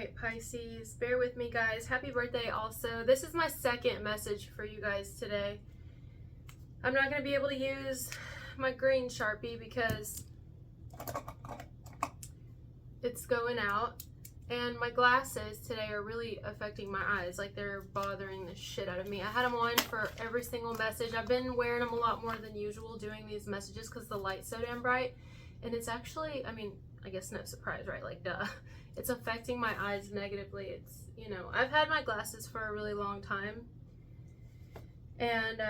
Alright, Pisces, bear with me, guys. Happy birthday also. This is my second message for you guys today. I'm not going to be able to use my green Sharpie because it's going out. And my glasses today are really affecting my eyes. Like, they're bothering the shit out of me. I had them on for every single message. I've been wearing them a lot more than usual doing these messages because the light's so damn bright. And it's actually, I mean, I guess no surprise, right? Like, duh. It's affecting my eyes negatively. It's, you know, I've had my glasses for a really long time. And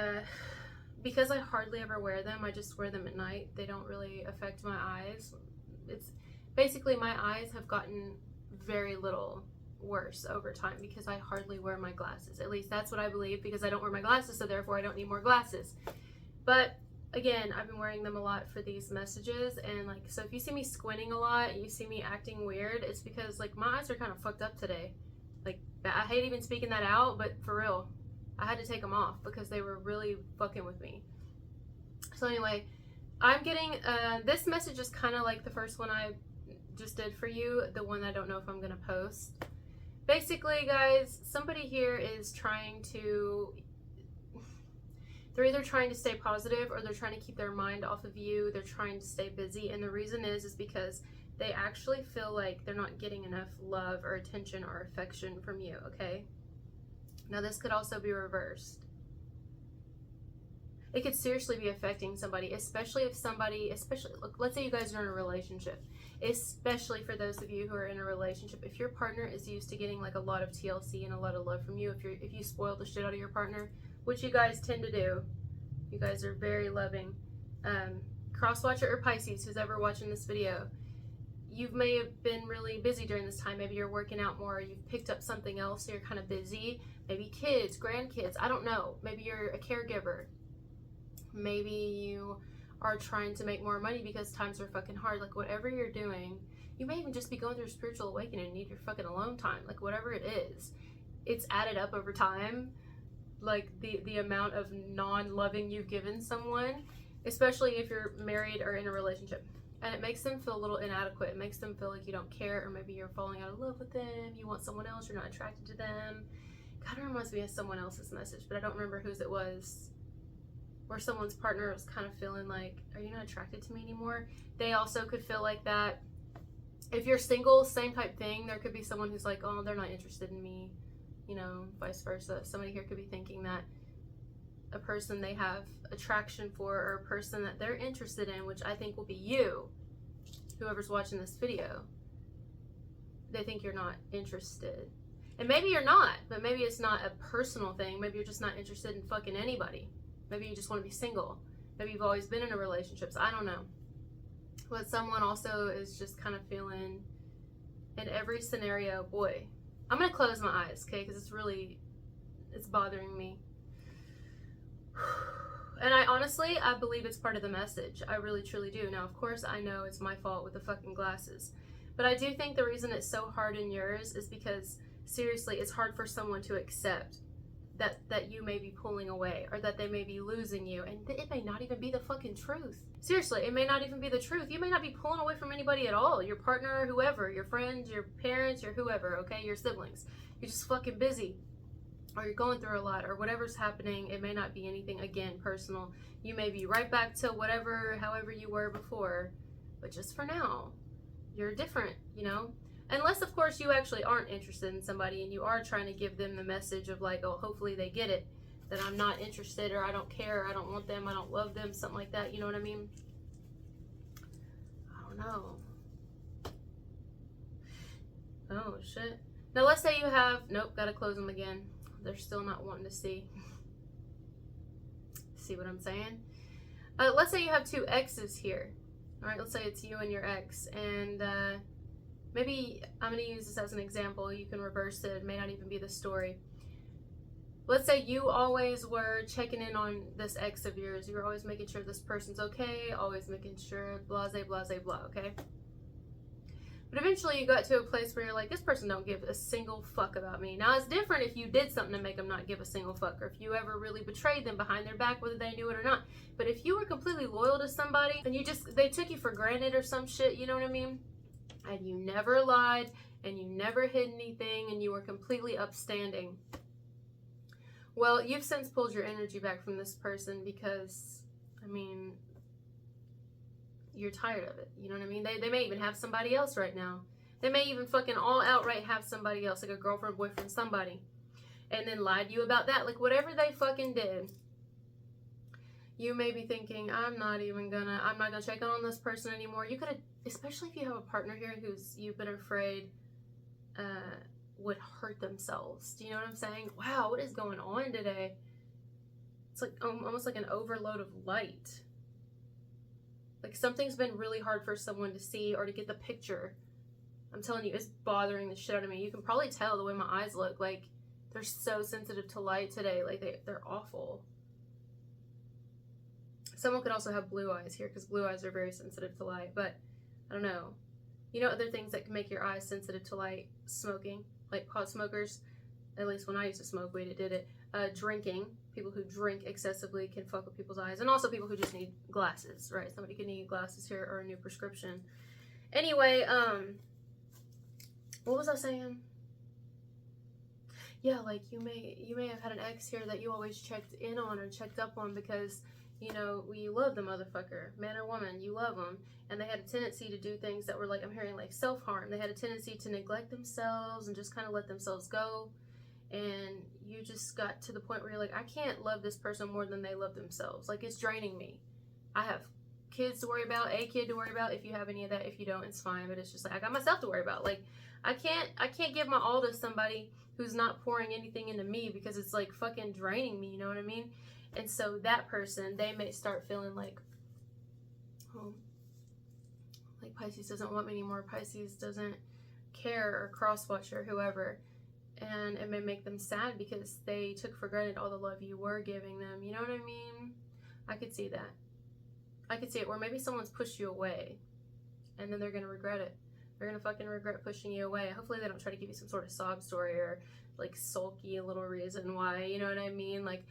because I hardly ever wear them, I just wear them at night. They don't really affect my eyes. It's basically my eyes have gotten very little worse over time because I hardly wear my glasses. At least that's what I believe, because I don't wear my glasses, so therefore I don't need more glasses. But again, I've been wearing them a lot for these messages, and like, so if you see me squinting a lot, you see me acting weird, it's because like my eyes are kind of fucked up today. Like, I hate even speaking that out, but for real, I had to take them off because they were really fucking with me. So anyway, I'm getting this message is kind of like the first one I just did for you, the one I don't know if I'm gonna post. Basically, guys, somebody here is trying to, they're either trying to stay positive or they're trying to keep their mind off of you. They're trying to stay busy, and the reason is because they actually feel like they're not getting enough love or attention or affection from you, okay? Now, this could also be reversed. It could seriously be affecting somebody, especially if somebody, look, let's say you guys are in a relationship, especially for those of you who are in a relationship. If your partner is used to getting like a lot of TLC and a lot of love from you, if you spoil the shit out of your partner, which you guys tend to do, you guys are very loving. Crosswatcher or Pisces, who's ever watching this video, you may have been really busy during this time. Maybe you're working out more, you've picked up something else, so you're kind of busy. Maybe kids, grandkids, I don't know. Maybe you're a caregiver. Maybe you are trying to make more money because times are fucking hard. Like, whatever you're doing, you may even just be going through a spiritual awakening and need your fucking alone time. Like, whatever it is, it's added up over time. Like, the amount of non-loving you've given someone, especially if you're married or in a relationship. And it makes them feel a little inadequate. It makes them feel like you don't care, or maybe you're falling out of love with them. You want someone else, you're not attracted to them. Kind of reminds me of someone else's message, but I don't remember whose it was. Where someone's partner was kind of feeling like, are you not attracted to me anymore? They also could feel like that. If you're single, same type thing. There could be someone who's like, oh, they're not interested in me. You know, vice versa. Somebody here could be thinking that a person they have attraction for, or a person that they're interested in, which I think will be you, whoever's watching this video, they think you're not interested. And maybe you're not, but maybe it's not a personal thing. Maybe you're just not interested in fucking anybody. Maybe you just want to be single. Maybe you've always been in a relationship. I don't know. But someone also is just kind of feeling, in every scenario, boy, I'm going to close my eyes, okay? Because it's bothering me. And I believe it's part of the message. I really, truly do. Now, of course, I know it's my fault with the fucking glasses. But I do think the reason it's so hard in yours is because, seriously, it's hard for someone to accept that you may be pulling away, or that they may be losing you, and it may not even be the fucking truth. Seriously, it may not even be the truth. You may not be pulling away from anybody at all. Your partner, whoever, your friends, your parents, your whoever, okay, your siblings. You're just fucking busy, or you're going through a lot, or whatever's happening. It may not be anything, again, personal. You may be right back to however you were before, but just for now, you're different, you know? Unless, of course, you actually aren't interested in somebody and you are trying to give them the message of like, oh, hopefully they get it, that I'm not interested, or I don't care, or I don't want them, I don't love them, something like that. You know what I mean? I don't know. Oh, shit. Now, let's say you have, nope, gotta close them again. They're still not wanting to see. See what I'm saying? Let's say you have two exes here. All right, let's say it's you and your ex, and maybe I'm going to use this as an example. You can reverse it. It may not even be the story. Let's say you always were checking in on this ex of yours. You were always making sure this person's okay, always making sure blase, blase, blah, okay? But eventually you got to a place where you're like, this person don't give a single fuck about me. Now, it's different if you did something to make them not give a single fuck, or if you ever really betrayed them behind their back, whether they knew it or not. But if you were completely loyal to somebody and they took you for granted or some shit, you know what I mean? And you never lied, and you never hid anything and you were completely upstanding. Well, you've since pulled your energy back from this person because, I mean, you're tired of it. You know what I mean? They may even have somebody else right now. They may even fucking all outright have somebody else, like a girlfriend, boyfriend, somebody. And then lied to you about that. Like, whatever they fucking did, you may be thinking, I'm not gonna check on this person anymore. You could have, especially if you have a partner here who's, you've been afraid would hurt themselves. Do you know what I'm saying? Wow, what is going on today? It's like almost like an overload of light. Like something's been really hard for someone to see or to get the picture. I'm telling you, it's bothering the shit out of me. You can probably tell the way my eyes look. Like, they're so sensitive to light today. Like, they're awful. Someone could also have blue eyes here because blue eyes are very sensitive to light. But, I don't know. You know other things that can make your eyes sensitive to light? Smoking. Like pot smokers. At least when I used to smoke weed, it did it. Drinking. People who drink excessively can fuck with people's eyes. And also people who just need glasses, right? Somebody could need glasses here or a new prescription. Anyway, what was I saying? Yeah, like you may have had an ex here that you always checked in on or checked up on because, you know, you love the motherfucker, man or woman, you love them, and they had a tendency to do things that were like, I'm hearing like self-harm. They had a tendency to neglect themselves and just kind of let themselves go, and you just got to the point where you're like, I can't love this person more than they love themselves. Like, it's draining me. I have kids to worry about, a kid to worry about. If you have any of that, if you don't, it's fine, but it's just like, I got myself to worry about. Like, I can't give my all to somebody who's not pouring anything into me because it's like fucking draining me, you know what I mean? And so that person, they may start feeling like, oh, like Pisces doesn't want me anymore, Pisces doesn't care, or crosswatch or whoever. And it may make them sad because they took for granted all the love you were giving them, you know what I mean? I could see that. I could see it where maybe someone's pushed you away and then they're going to regret it. They're going to fucking regret pushing you away. Hopefully they don't try to give you some sort of sob story or like sulky little reason why, you know what I mean? Like,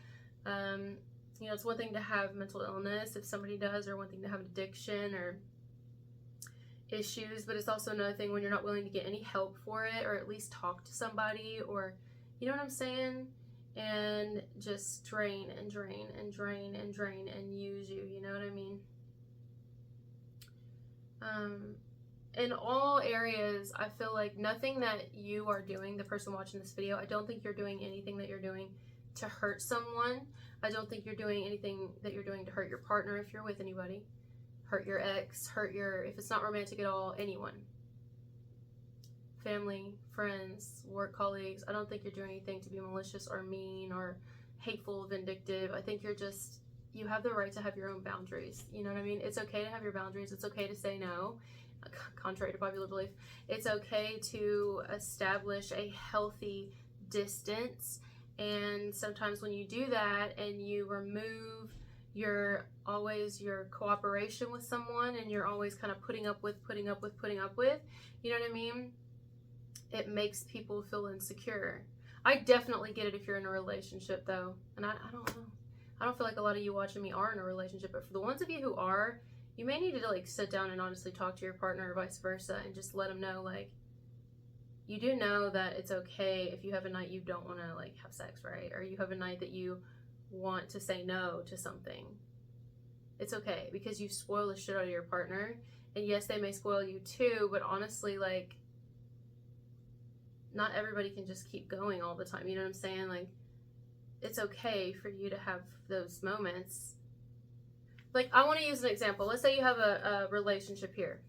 you know, it's one thing to have mental illness if somebody does, or one thing to have addiction or issues, but it's also another thing when you're not willing to get any help for it, or at least talk to somebody, or, you know what I'm saying? And just drain and drain and drain and drain and use you, you know what I mean? In all areas, I feel like nothing that you are doing, the person watching this video, I don't think you're doing anything that you're doing to hurt someone. I don't think you're doing anything that you're doing to hurt your partner if you're with anybody. Hurt your ex, if it's not romantic at all, anyone. Family, friends, work colleagues. I don't think you're doing anything to be malicious or mean or hateful, vindictive. I think you have the right to have your own boundaries. You know what I mean? It's okay to have your boundaries. It's okay to say no. Contrary to popular belief, it's okay to establish a healthy distance. And sometimes when you do that and you remove your cooperation with someone, and you're always kind of putting up with, you know what I mean? It makes people feel insecure. I definitely get it if you're in a relationship though. And I don't know. I don't feel like a lot of you watching me are in a relationship, but for the ones of you who are, you may need to like sit down and honestly talk to your partner or vice versa and just let them know, like, you do know that it's okay if you have a night you don't want to like have sex, right? Or you have a night that you want to say no to something. It's okay because you spoil the shit out of your partner. And yes, they may spoil you too, but honestly, like, not everybody can just keep going all the time. You know what I'm saying? Like, it's okay for you to have those moments. Like, I want to use an example. Let's say you have a relationship here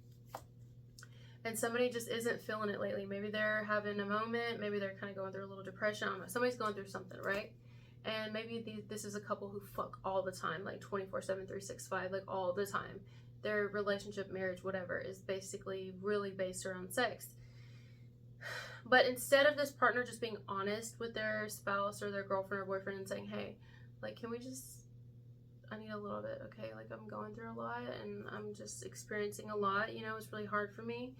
and somebody just isn't feeling it lately. Maybe they're having a moment. Maybe they're kind of going through a little depression. I don't know. Somebody's going through something, right? And maybe this is a couple who fuck all the time, like 24/7, 365, like all the time. Their relationship, marriage, whatever, is basically really based around sex. But instead of this partner just being honest with their spouse or their girlfriend or boyfriend and saying, hey, like, I need a little bit, okay? Like, I'm going through a lot and I'm just experiencing a lot, you know, it's really hard for me.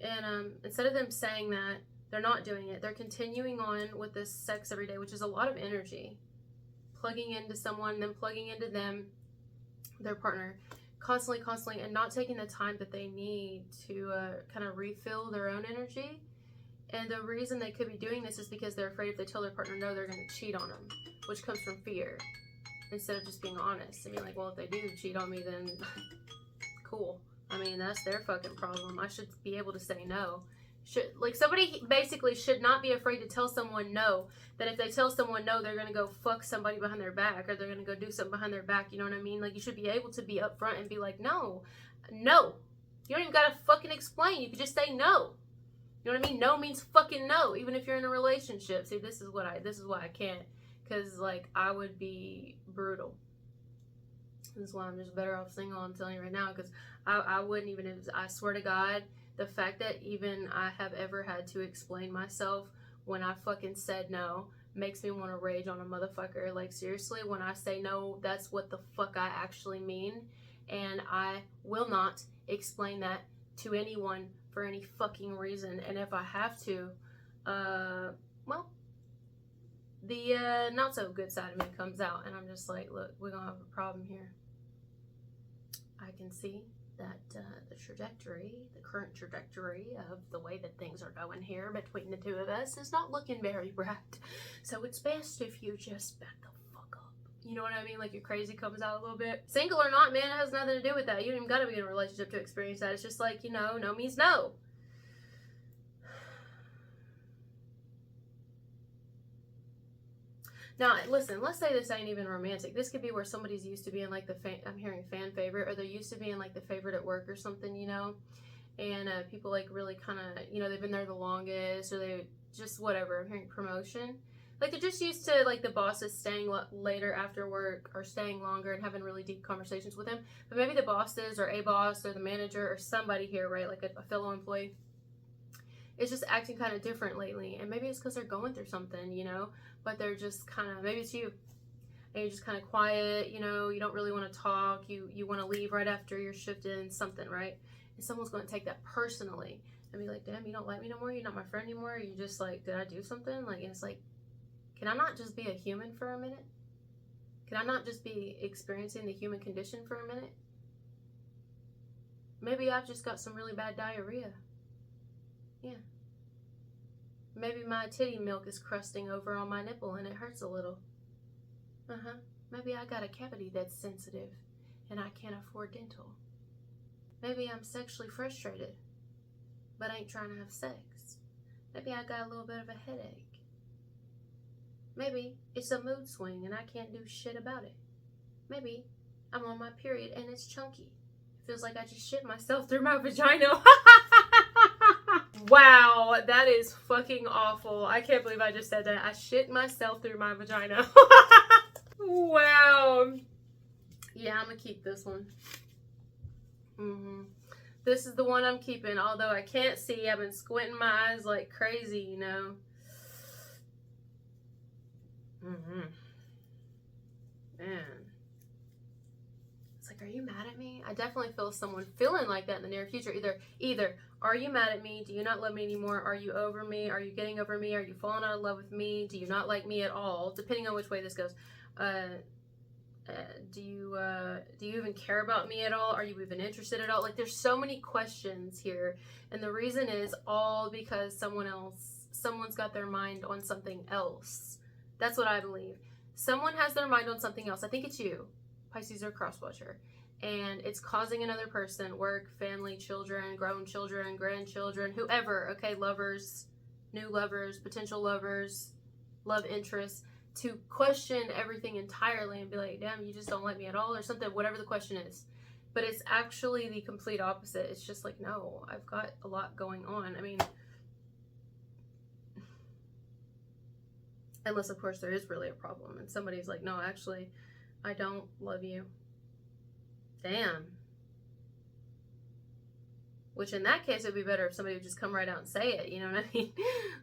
And instead of them saying that, they're not doing it. They're continuing on with this sex every day, which is a lot of energy. Plugging into someone, then plugging into them, their partner, constantly, and not taking the time that they need to kind of refill their own energy. And the reason they could be doing this is because they're afraid if they tell their partner no, they're going to cheat on them, which comes from fear, instead of just being honest and being like, well, if they do cheat on me, then cool. I mean, that's their fucking problem. I should be able to say no. Somebody basically should not be afraid to tell someone no. That if they tell someone no, they're going to go fuck somebody behind their back, or they're going to go do something behind their back. You know what I mean? Like, you should be able to be upfront and be like, no. You don't even got to fucking explain. You could just say no. You know what I mean? No means fucking no, even if you're in a relationship. See, this is why I can't, because like I would be brutal. This is why I'm just better off single. I'm telling you right now, because I wouldn't even. I swear to God, the fact that even I have ever had to explain myself when I fucking said no makes me want to rage on a motherfucker. Like, seriously, when I say no, that's what the fuck I actually mean, and I will not explain that to anyone for any fucking reason. And if I have to, well, the not so good side of me comes out, and I'm just like, look, we're gonna have a problem here. I can see that the current trajectory of the way that things are going here between the two of us is not looking very bright. So it's best if you just back the fuck up. You know what I mean? Like, your crazy comes out a little bit. Single or not, man, it has nothing to do with that. You don't even gotta be in a relationship to experience that. It's just like, you know, no means no. Now, listen, let's say this ain't even romantic. This could be where somebody's used to being like I'm hearing fan favorite, or they're used to being like the favorite at work or something, you know? And people like really kind of, you know, they've been there the longest, or they just whatever. I'm hearing promotion. Like, they're just used to like the bosses staying later after work, or staying longer and having really deep conversations with them. But maybe the bosses, or a boss, or the manager, or somebody here, right? Like a fellow employee, is just acting kind of different lately. And maybe it's because they're going through something, you know? But they're just kind of, maybe it's you, and you're just kind of quiet, you know, you don't really want to talk, you want to leave right after your shift ends, something, right? And someone's going to take that personally and be like, damn, you don't like me no more, you're not my friend anymore, you just like, did I do something? Like, and it's like, can I not just be a human for a minute? Can I not just be experiencing the human condition for a minute? Maybe I've just got some really bad diarrhea. Yeah. Maybe my titty milk is crusting over on my nipple and it hurts a little. Maybe I got a cavity that's sensitive and I can't afford dental. Maybe I'm sexually frustrated but ain't trying to have sex. Maybe I got a little bit of a headache. Maybe it's a mood swing and I can't do shit about it. Maybe I'm on my period and it's chunky. It feels like I just shit myself through my vagina. Wow, that is fucking awful. I can't believe I just said that. I shit myself through my vagina. Wow. Yeah, I'm gonna keep this one. This is the one I'm keeping, although I can't see. I've been squinting my eyes like crazy, you know. Man. It's like, are you mad at me? I definitely feel someone feeling like that in the near future. Either are you mad at me? Do you not love me anymore? Are you over me? Are you getting over me? Are you falling out of love with me? Do you not like me at all? Depending on which way this goes. Do you even care about me at all? Are you even interested at all? Like, there's so many questions here, and the reason is all because someone's got their mind on something else. That's what I believe. Someone has their mind on something else. I think it's you, Pisces or cross-watcher, and it's causing another person, work, family, children, grown children, grandchildren, whoever, okay, lovers, new lovers, potential lovers, love interests, to question everything entirely and be like, damn, you just don't like me at all, or something, whatever the question is. But it's actually the complete opposite. It's just like, no, I've got a lot going on. I mean, unless, of course, there is really a problem and somebody's like, no, actually, I don't love you. Damn. Which in that case, it would be better if somebody would just come right out and say it. You know what I mean?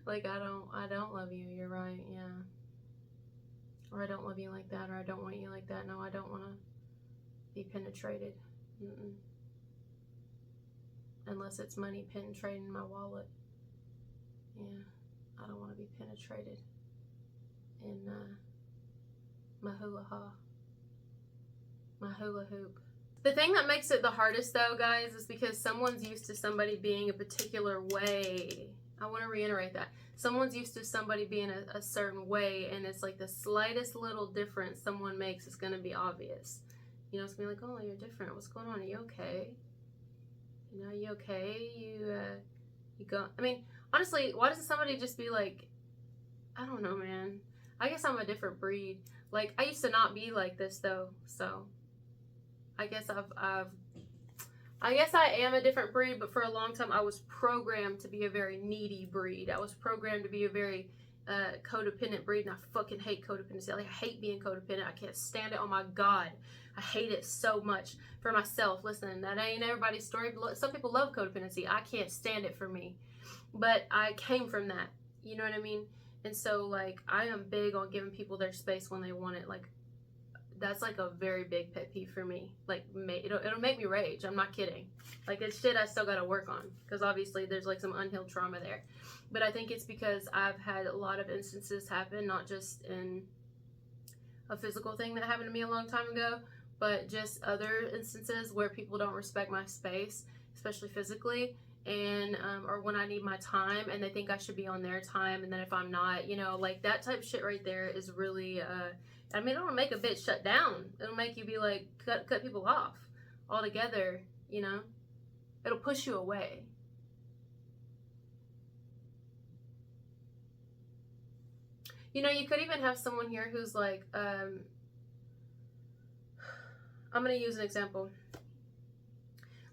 Like, I don't love you. You're right. Yeah. Or I don't love you like that. Or I don't want you like that. No, I don't want to be penetrated. Unless it's money penetrating my wallet. Yeah. I don't want to be penetrated in my hula hoop. The thing that makes it the hardest, though, guys, is because someone's used to somebody being a particular way I want to reiterate that. Someone's used to somebody being a certain way, and it's like the slightest little difference someone makes is going to be obvious. You know, it's going to be like, oh, you're different. What's going on? Are you okay? You know, you okay? You go. I mean, honestly, why doesn't somebody just be like, I don't know, man. I guess I'm a different breed. Like, I used to not be like this, though. So, I guess I guess I am a different breed, but for a long time I was programmed to be a very needy breed. I was programmed to be a very codependent breed, and I fucking hate codependency. Like, I hate being codependent. I can't stand it. Oh my God. I hate it so much for myself. Listen, that ain't everybody's story. Some people love codependency. I can't stand it for me. But I came from that. You know what I mean? And so, like, I am big on giving people their space when they want it. Like, that's like a very big pet peeve for me. Like, it'll make me rage. I'm not kidding. Like, it's shit I still gotta work on, because obviously there's like some unhealed trauma there. But I think it's because I've had a lot of instances happen, not just in a physical thing that happened to me a long time ago, but just other instances where people don't respect my space, especially physically, and or when I need my time and they think I should be on their time, and then if I'm not, you know, like that type of shit right there is really I mean, it'll make a bitch shut down. It'll make you be like, cut people off altogether, you know? It'll push you away. You know, you could even have someone here who's like, I'm going to use an example.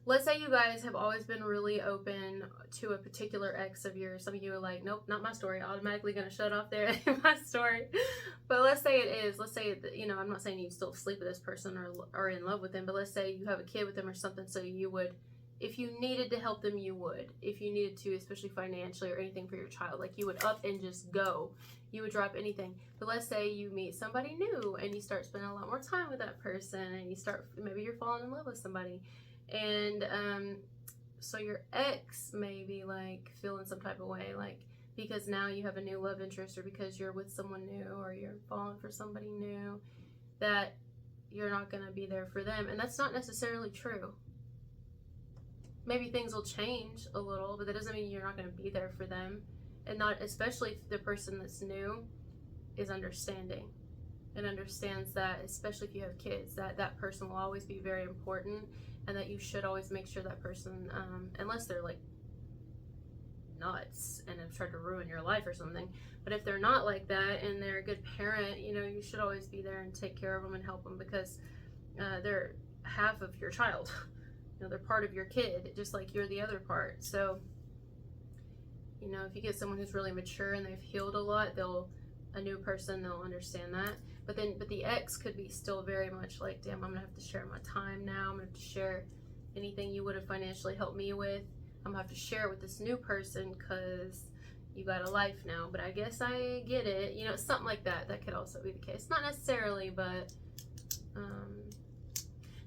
Let's say you guys have always been really open to a particular ex of yours. Some of you are like, nope, not my story. Automatically going to shut off there. My story. But let's say it is. Let's say, you know, I'm not saying you still sleep with this person or in love with them, but let's say you have a kid with them or something. So you would, if you needed to help them, you would. If you needed to, especially financially or anything for your child, like you would up and just go. You would drop anything. But let's say you meet somebody new and you start spending a lot more time with that person, and you start, maybe you're falling in love with somebody. And so your ex may be like feeling some type of way, like because now you have a new love interest, or because you're with someone new, or you're falling for somebody new, that you're not going to be there for them. And that's not necessarily true. Maybe things will change a little, but that doesn't mean you're not going to be there for them. And not, especially if the person that's new is understanding and understands that, especially if you have kids, that that person will always be very important, and that you should always make sure that person, unless they're like nuts and have tried to ruin your life or something, but if they're not like that and they're a good parent, you know, you should always be there and take care of them and help them, because they're half of your child. You know, they're part of your kid, just like you're the other part. So, you know, if you get someone who's really mature and they've healed a lot, a new person, they'll understand that. But the ex could be still very much like, damn, I'm gonna have to share my time now. I'm gonna have to share anything you would have financially helped me with. I'm gonna have to share it with this new person because you got a life now. But I guess I get it. You know, something like that. That could also be the case. Not necessarily, but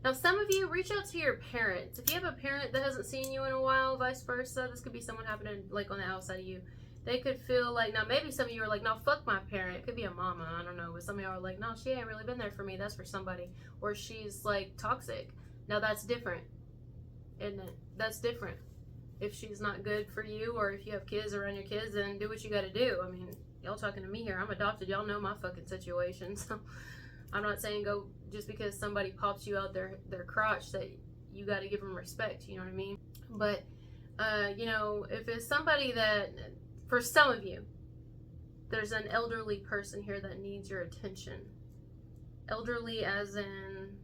now some of you, reach out to your parents. If you have a parent that hasn't seen you in a while, vice versa, this could be someone happening like on the outside of you. They could feel like, now maybe some of you are like, no, fuck my parent. It could be a mama, I don't know. But some of you are like, no, she ain't really been there for me. That's for somebody. Or she's like toxic. Now that's different, isn't it? That's different. If she's not good for you, or if you have kids around your kids, then do what you gotta do. I mean, y'all talking to me here. I'm adopted. Y'all know my fucking situation. So I'm not saying go just because somebody pops you out their crotch that you gotta give them respect. You know what I mean? But, you know, if it's somebody that, for some of you, there's an elderly person here that needs your attention. Elderly as in,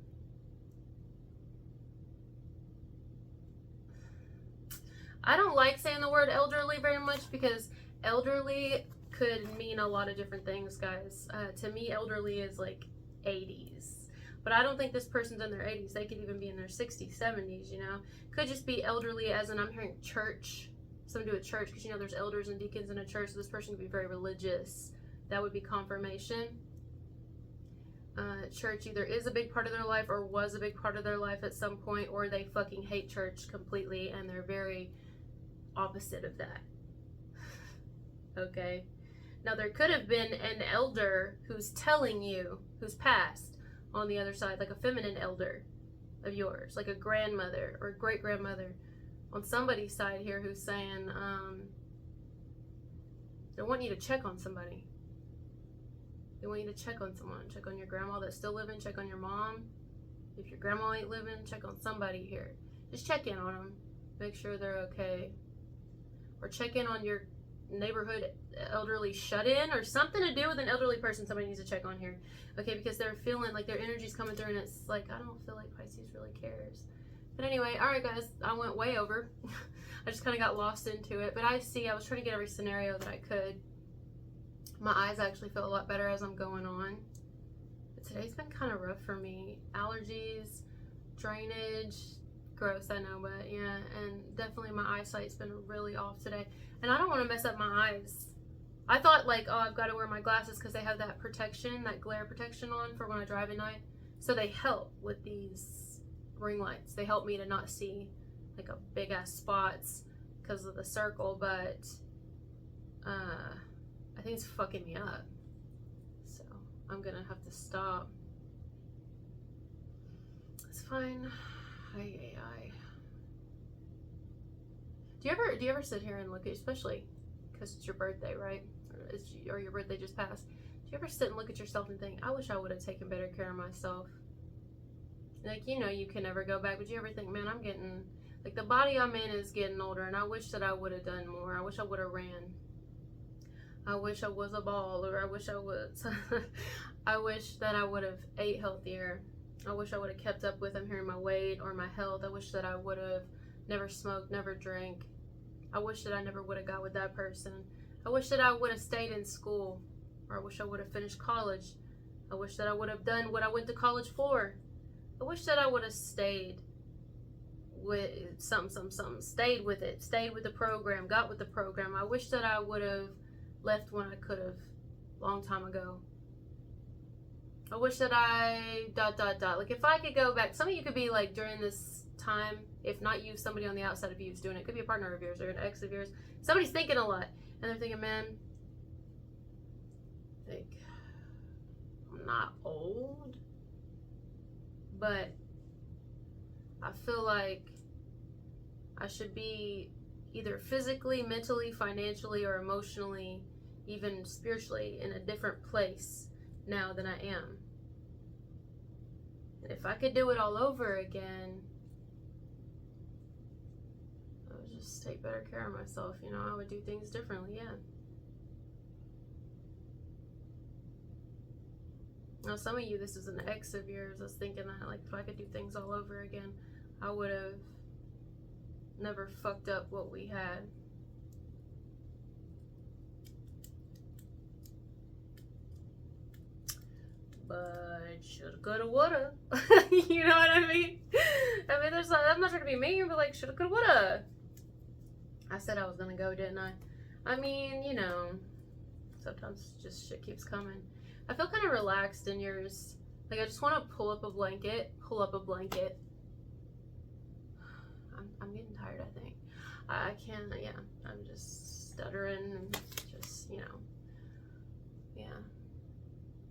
I don't like saying the word elderly very much, because elderly could mean a lot of different things, guys. To me, elderly is like 80s. But I don't think this person's in their 80s. They could even be in their 60s, 70s, you know. Could just be elderly as in, I'm hearing church. Something to do with church, because you know there's elders and deacons in a church, so this person could be very religious. That would be confirmation. Church either is a big part of their life or was a big part of their life at some point, or they fucking hate church completely and they're very opposite of that. Okay? Now there could have been an elder who's telling you, who's passed on the other side, like a feminine elder of yours, like a grandmother or great grandmother on somebody's side here, who's saying, They want you to check on somebody. They want you to check on someone. Check on your grandma that's still living. Check on your mom. If your grandma ain't living, check on somebody here. Just check in on them. Make sure they're okay. Or check in on your neighborhood elderly shut-in, or something to do with an elderly person somebody needs to check on here. Okay, because they're feeling like their energy's coming through, and it's like, I don't feel like Pisces really cares. But anyway, alright guys, I went way over. I just kind of got lost into it. But I was trying to get every scenario that I could. My eyes actually feel a lot better as I'm going on. But today's been kind of rough for me. Allergies, drainage, gross, I know, but yeah, and definitely my eyesight's been really off today. And I don't want to mess up my eyes. I thought like, oh, I've got to wear my glasses because they have that protection, that glare protection on for when I drive at night. So they help with these ring lights. They help me to not see like a big ass spots because of the circle, but I think it's fucking me up. So I'm gonna have to stop. It's fine. Do you ever sit here and look at, especially because it's your birthday, right? Or your birthday just passed. Do you ever sit and look at yourself and think, I wish I would have taken better care of myself? Like, you know, you can never go back, but you ever think, man, I'm getting, like, the body I'm in is getting older, and I wish that I would have done more. I wish I would have ran. I wish I was a ball, or I wish I was. I wish that I would have ate healthier. I wish I would have kept up with, I'm hearing, my weight or my health. I wish that I would have never smoked, never drank. I wish that I never would have got with that person. I wish that I would have stayed in school, or I wish I would have finished college. I wish that I would have done what I went to college for. I wish that I would have stayed with something, stayed with it, stayed with the program, got with the program. I wish that I would have left when I could have, long time ago. I wish that I ... Like, if I could go back, some of you could be like, during this time, if not you, somebody on the outside of you is doing it. It could be a partner of yours or an ex of yours. Somebody's thinking a lot, and they're thinking, man, like, I'm not old, but I feel like I should be either physically, mentally, financially, or emotionally, even spiritually, in a different place now than I am. And if I could do it all over again, I would just take better care of myself. You know, I would do things differently, yeah. Now, some of you, this is an ex of yours. I was thinking that, like, if I could do things all over again, I would have never fucked up what we had. But shoulda, coulda, woulda. You know what I mean? I mean, there's like, I'm not trying to be mean, but like, shoulda, coulda, woulda. I said I was gonna go, didn't I? I mean, you know, sometimes just shit keeps coming. I feel kind of relaxed in yours. Like, I just want to pull up a blanket. I'm getting tired, I think. I can't, yeah. I'm just stuttering and just, you know, yeah.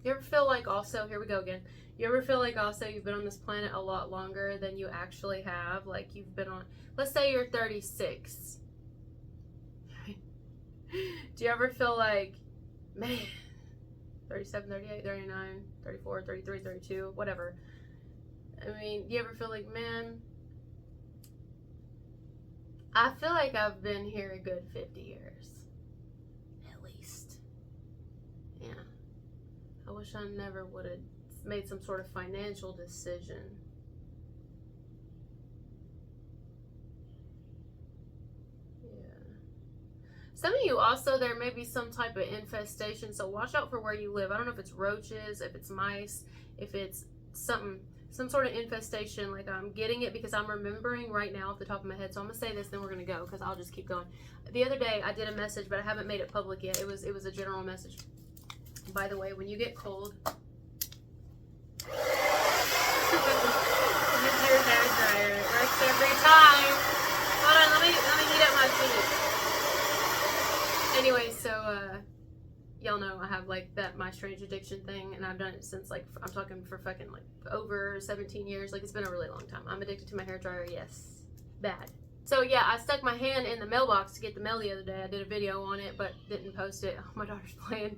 You ever feel like also, here we go again. You ever feel like also you've been on this planet a lot longer than you actually have? Like, you've been on, let's say you're 36. Do you ever feel like, man, 37, 38, 39, 34, 33, 32, whatever. I mean, do you ever feel like, man, I feel like I've been here a good 50 years. At least. Yeah. I wish I never would have made some sort of financial decision. Some of you also, there may be some type of infestation, so watch out for where you live. I don't know if it's roaches, if it's mice, if it's some sort of infestation. Like, I'm getting it because I'm remembering right now off the top of my head. So I'm gonna say this, then we're gonna go because I'll just keep going. The other day I did a message, but I haven't made it public yet. It was a general message. By the way, when you get cold, use your hair dryer. It works every time. Hold on, let me heat up my feet. Anyway, so y'all know I have like that my strange addiction thing, and I've done it since, like, I'm talking for fucking, like, over 17 years. Like, it's been a really long time. I'm addicted to my hair dryer, yes. Bad. So yeah, I stuck my hand in the mailbox to get the mail the other day. I did a video on it, but didn't post it. Oh, my daughter's playing.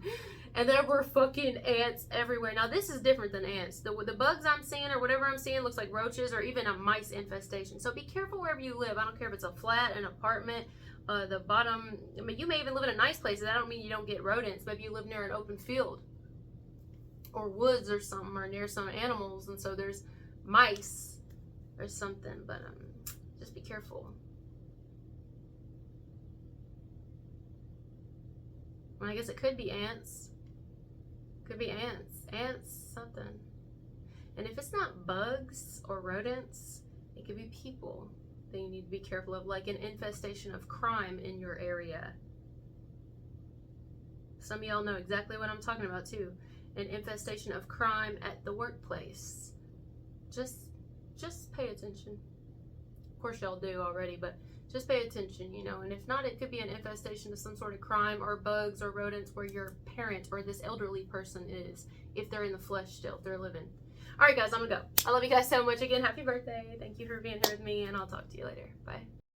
And there were fucking ants everywhere. Now this is different than ants. The bugs I'm seeing or whatever I'm seeing looks like roaches or even a mice infestation. So be careful wherever you live. I don't care if it's a flat, an apartment, the bottom. I mean, you may even live in a nice place. That don't mean you don't get rodents. Maybe you live near an open field or woods or something, or near some animals, and so there's mice or something. But just be careful. Well, I guess it could be ants. Could be ants. Ants, something. And if it's not bugs or rodents, it could be people that you need to be careful of, like an infestation of crime in your area. Some of y'all know exactly what I'm talking about too. An infestation of crime at the workplace. Just pay attention. Of course y'all do already, but just pay attention, you know. And if not, it could be an infestation of some sort of crime or bugs or rodents where your parent or this elderly person is, if they're in the flesh still, if they're living. All right, guys, I'm gonna go. I love you guys so much. Again, happy birthday. Thank you for being here with me, and I'll talk to you later. Bye.